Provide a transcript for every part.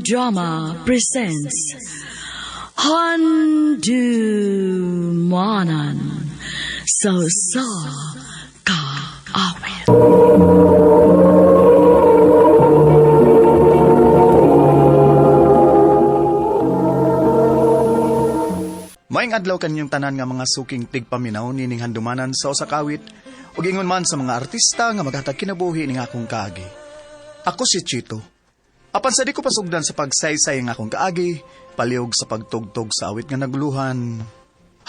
Drama presents Handumanan So Ka Awit. Maing adlaw kanyang tanan nga mga suking tigpaminaw nining handumanan sa usa ka awit ug ingon man sa mga artista nga maghatag kinabuhi ning akong kaagi. Ako si Chito. Apan sa di ko pasugdan sa pagsaysay ng akong kaagi, palihog sa pagtugtog sa awit nga nagluhan.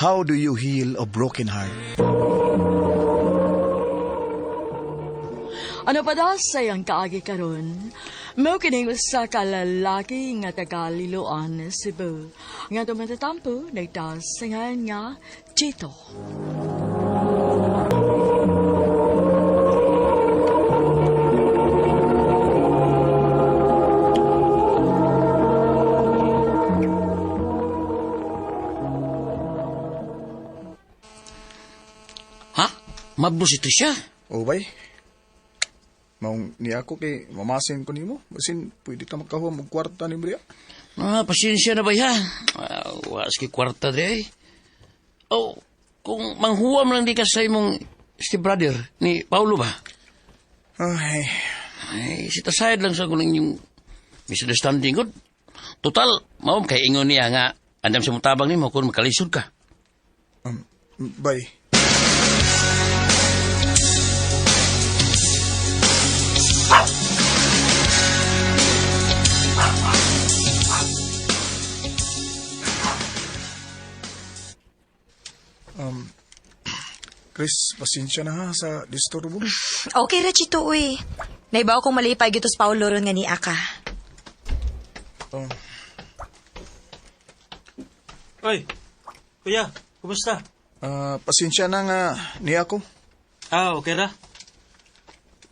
How do you heal a broken heart? Ano pa daw sayang kaagi karon? Mao kining usa ka lalaki nga taga-Liloan, Cebu. Nga tumatatampo nagtasingan nga Chito. Ha? Mablo si Tricia? O bay? Maong ni ako kay mamasin ko nimo, basin pwede ka makahuam og kwarta ni Bria. Pasensya na ba ya? Waas kay kwarta de. Oh, kung manghuam lang di ka sa imong stepbrother ni Paulo ba? Ay, Sitasayad lang sa kuning yung misunderstanding ko. Total, maom kay ingon niya nga andam sa mutabang nimo kung makalisod ka. bay. Chris, pasensya na ha sa disturbo. Okay ra, Chito, uy. Naibaw kong malipay gitos Paulo ron nga ni Aka. Oy, kuya, kumusta? Pasensya na nga ni ako. Okay ra.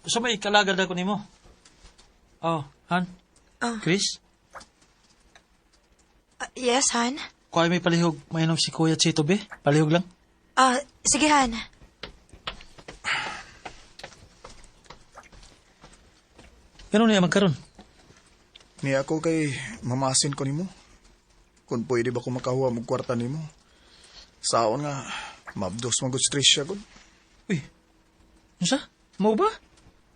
Sa may kalagad ako nimo. Han? Chris? Yes, Han? Kuha may palihog, mainom si Kuya Chito, be? Palihog lang. Sige, Han. Ganun niya magkaroon. Ni ako kay mamasin ko nimo. Kung pwede ba ko makahuam og kwarta nimo. Saon nga, mabdos magod stress siya gud. Uy, ano Mau ba?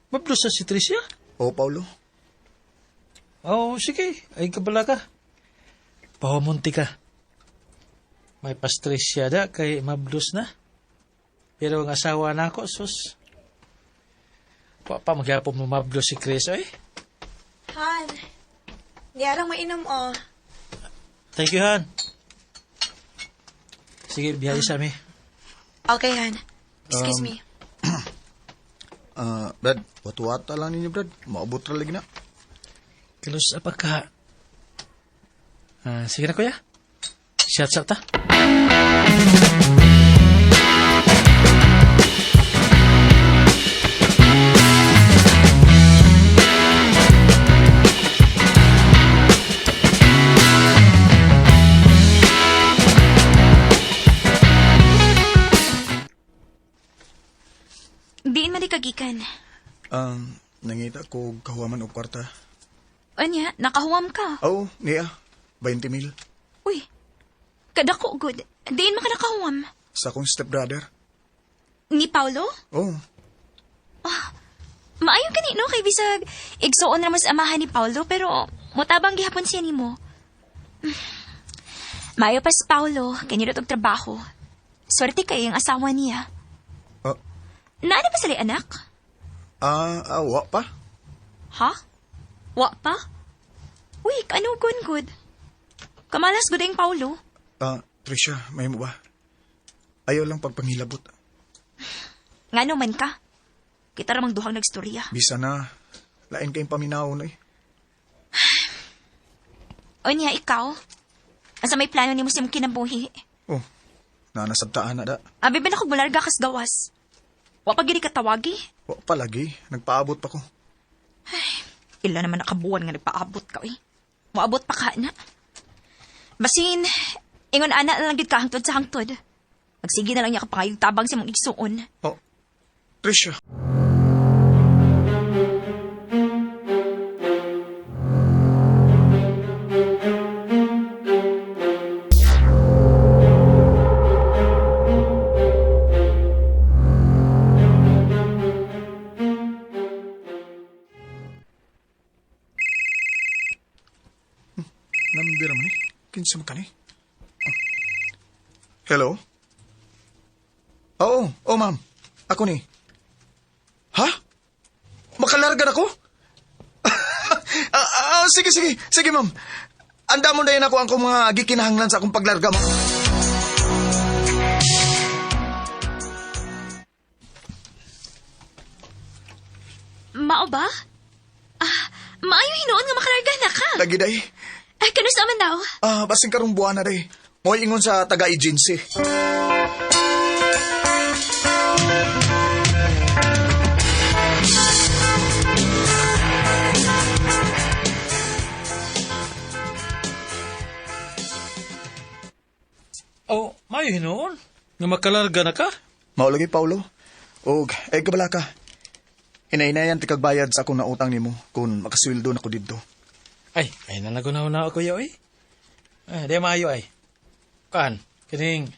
Mablos sa si Tricia? O, Paulo? Sige. Ay kabala ka. Pahamunti ka. May pa-stress siya da, kay mablos na. Pero ang asawa na ako, sus. Pa magyapon mo mablos si Chris, ay? Han, di arang mainom, Thank you, Han. Sige, biyahe sa amin. Okay, Han. Excuse me. Brad, watu-wata lang ninyo, Brad. Maabot ra lagi na. Kilos apa ka? Sige na, kuya. Shout ta. Diin man di kagikan. Nangita ko kahuaman og kwarta. Anya, nakahuam ka. Oh, niya. 20,000. Uy, kadako, good. Diin man ka nakahuam. Sa akong stepbrother. Ni Paulo? Oh, Maayo ka ni, no? Kay bisag, igsuon naman sa amahan ni Paulo, pero mutabang gihapon siya ni mo. Maayo pa si Paulo, kanilot og trabaho. Swerte kayo yung asawa niya. Naana ba sila anak? wa pa. Ha? Wa pa? Uy, kanugon, good. Kamalas good ang Paulo. Tricia, may mo ba? Ayaw lang pagpangilabot. Nga naman ka. Kita ramang duhang nagstorya. Bisa na. Lain kayong paminawon eh. O niya, ikaw? Asa may plano ni mo sa kinabuhi? Oh, nanasabtaan na da. Abi ba na kong bularga kas gawas? Wa pa gini katawagi? Wa pa lagi. Nagpaabot pa ko. Ila naman nakabuwan nga nagpaabot ka, eh. Maabot pa ka na. Basin, ingon ana na lang gid ka hangtod sa hangtod. Magsige na lang niya kapangayog tabang sa mong igsuon. Oh, Tricia. number man eh. Kinsa man ka ni? Hello? Oo, ma'am. Ako ni. Ha? Makalarga na ko? Sige, ma'am. Anda mo na yun ako ang kong mga gikinahanglan sa akong paglarga mo. Mao ba? Maayo hinoon nga makalarga na ka. Lagi day. Kanus naman daw? Basing karong buwan na day. Mo'y ingon sa taga-agency. Oh, mayo hinoon. Nga makalarga na ka? Maulagi, Paulo. O, kabala ka. Hinainayan ti kagbayad sa akong nautang nimo kung makasweldo na ko dito. Ay na nagunaw na ako yaw eh. Di maayo ay. Kaan, kining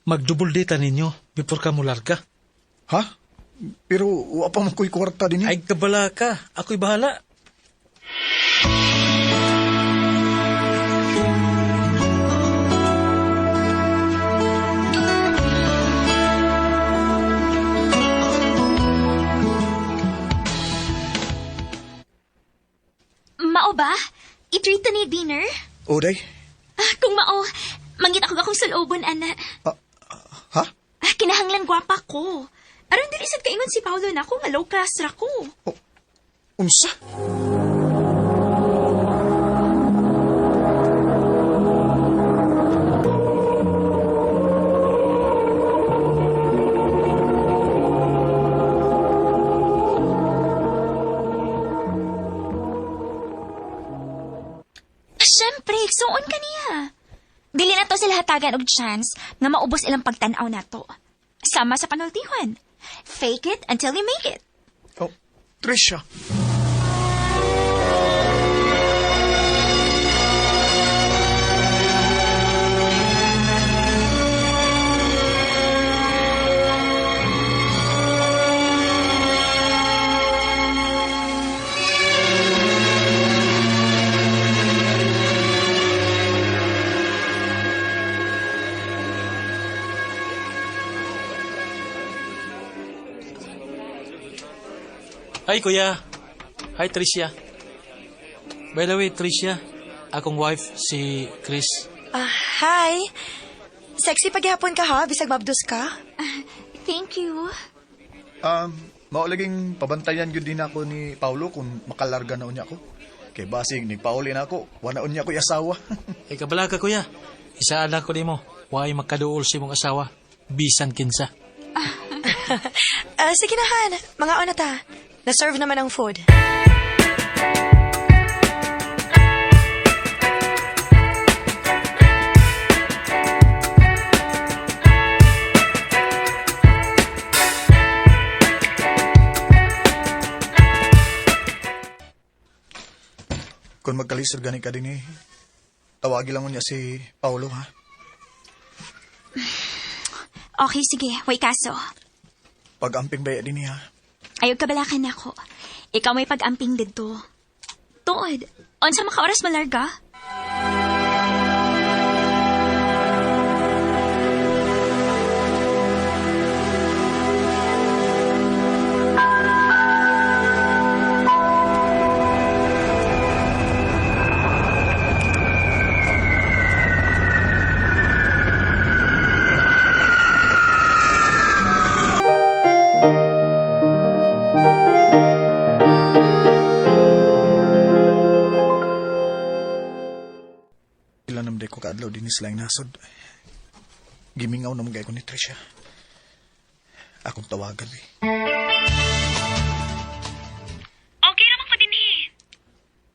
mag-double data ninyo before ka mo larga. Ha? Pero wa pa man ko'y kwarta din. Ay kabala ka, ako'y bahala. Mao ba? I-treat ta ni dinner? O, day. Kung mao, manggit ako akong sulobon, ana. Ha? Kinahanglan gwapa ko. Aron din isad kaingon si Paulo na ako nga low class ra ko. Unsa? Siyempre, suon ka niya. Dili na to sila hatagan og chance nga maubos ilang pagtanaw nato. Sama sa panultihan. Fake it until you make it. Oh, Trisha. Hi, kuya. Hi, Tricia. By the way, Tricia, akong wife, si Chris. Hi. Sexy paghihapon ka ha, bisag mabdos ka. Thank you. Maulaging pabantayan yun din ako ni Paulo kung makalarga na unya ako. Kay basing ni Pauli na ako, wana unya ko asawa. Ay, kabala ka, kuya. Isaan lang ko nimo. Huwag magkaduol si mong asawa. Bisan kinsa. Sige na Han, mga ona ta. Na-serve naman ang food. Kung magkalisod gani ka din tawagi lang mo niya si Paulo, ha? Okay, sige. Way kaso. Pag-amping baya din ha? Ayaw kabalakan ako. Ikaw may pag-amping dito. Tuod, onsa maka-oras malarga? Ilanam ko kaadlaw din sila nasod. Gimingaw na mga ko ni Tricia. Akong tawagan Okay naman ko din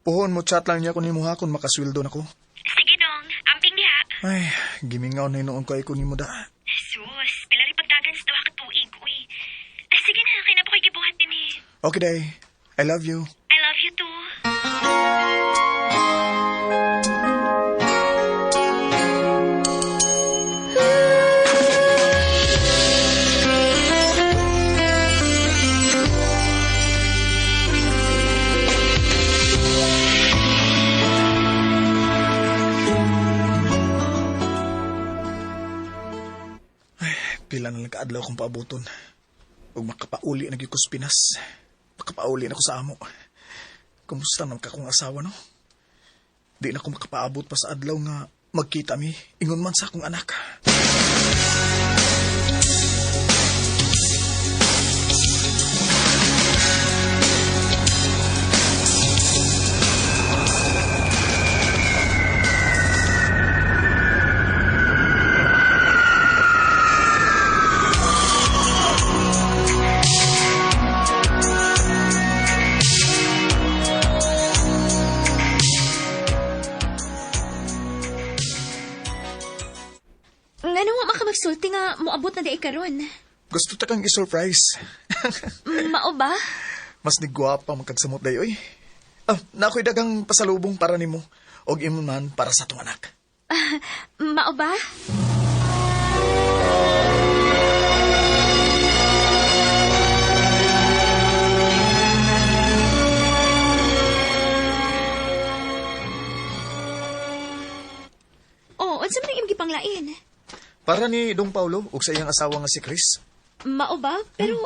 Puhon mo chat lang niya kung nimo ha kung makasweldo na ko. Sige dong, amping niya. Ay, gimingaw na noon ko ay kunin mo da. Sus, pilari pagdagan sa duha ka tuig, uy. Sige na, kaya na po kayo gibuhat din Okay, day. I love you. I love you too. nga adlaw kong paabuton. Ug makapauli na gyud ko sa Pinas. Makapauli na ko sa amo. Kumusta man ka kong asawa, no? Di na ko makapaabot pa sa adlaw nga magkita mi, ingon man sa akong anak. Ngano mo makamagsulti nga moabot na di karon? Gusto ta kang i-surprise. Mao ba? Mas nigwapa magkagsamot dayoy. Nakoy dagang pasalubong para nimo og imo man para sa tong anak. Mao ba? Oh, unsa man imong gipanglain? Para ni Dong Paulo ug sa iyang asawa nga si Chris. Mao ba? Pero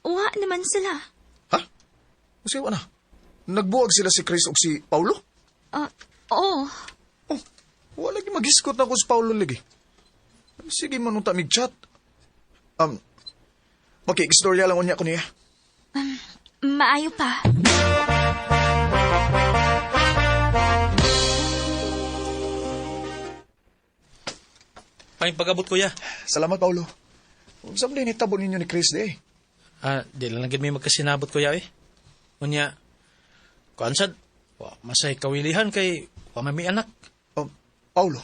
uwa naman sila. Ha? Usiwa na. Nagbuwag sila si Chris ug si Paulo? Oo. Oh, wala lagi magiskot na ko si Paulo lagi. Sige man nung tamig chat. Makikistorya lang unya ko niya. Maayo pa. Paing pag-abot, kuya. Salamat, Paulo. Huwag sa mga hitabo ninyo ni Chris di. Di lang lagi may magkasinabot, kuya, eh. Unya, kuansad, masay kawilihan kay may anak. Paulo.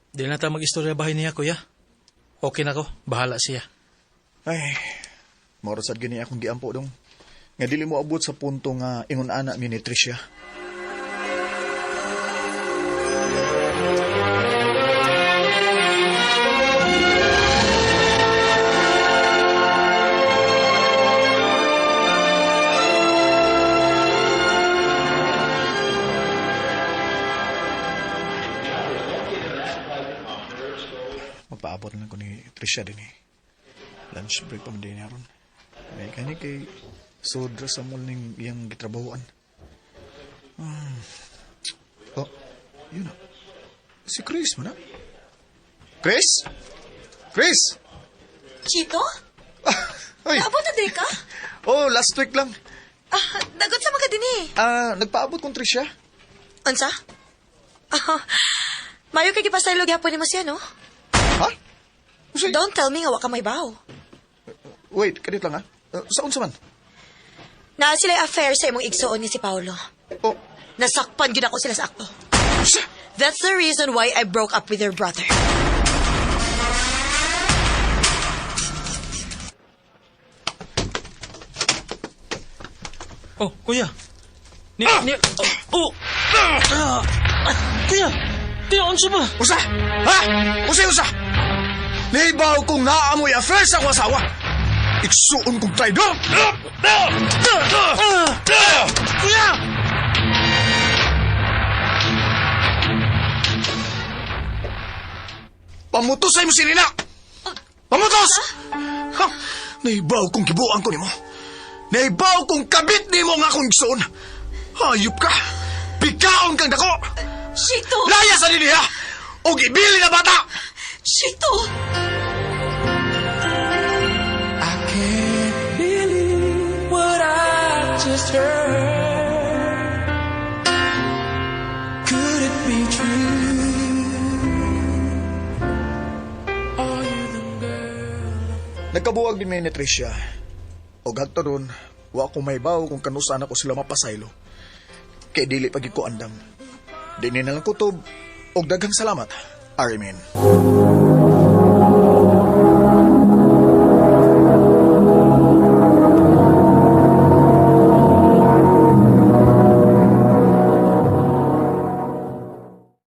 Di na tayo mag-istorya bahay niya, kuya. Okay na ko, bahala siya. Ay, morasad gani akong giampo dong. Nga dili mo abot sa punto nga ingon ana mi ni Tricia. Magpaabot lang ko ni Tricia din eh. Lunch break pa man din niya ron. May kani kay sodra sa mall ning iyang gitrabahoan. Oh, yun na. Si Chris man na. Chris? Chris? Chito? Ay. Naabot na day ka? Oh, last week lang. Dagot sa mga din eh. Nagpaabot kong Tricia. Ansa? Mayo kay gipasaylo gyapon nimo siya, no? Ha? Usay. Don't tell me nga wa ka may baw. Wait, kadit lang ha. Saan sa man? Na sila affair sa imong igsuon ni si Paulo. Oh, Nasakpan gyud ako sila sa akto. That's the reason why I broke up with your brother. Oh, kuya. Kuya, tinaon ba? usa! Ha? Usa! Naibaw kong naamoy affair sa akong asawa. Iksuon kong traidor! Kuya! Pamutos sa imo sinina! Pamutos! Ha? Naibaw kong kibuang ko nimo. Naibaw kong kabit nimo nga akong igsuon. Hayop ka! Pikaon kang dako! Chito! Laya sa nini ha! O gibili na bata! Chito! I can't believe what I just heard. Could it be true? Are you the girl? Nagkabuwag din may ni Tricia. O gagto ron, wa ko may baw kung kanusan ako sila mapasaylo. Kay dili pagid ko andam. Dini na lang kutob. Og daghang salamat, Armin.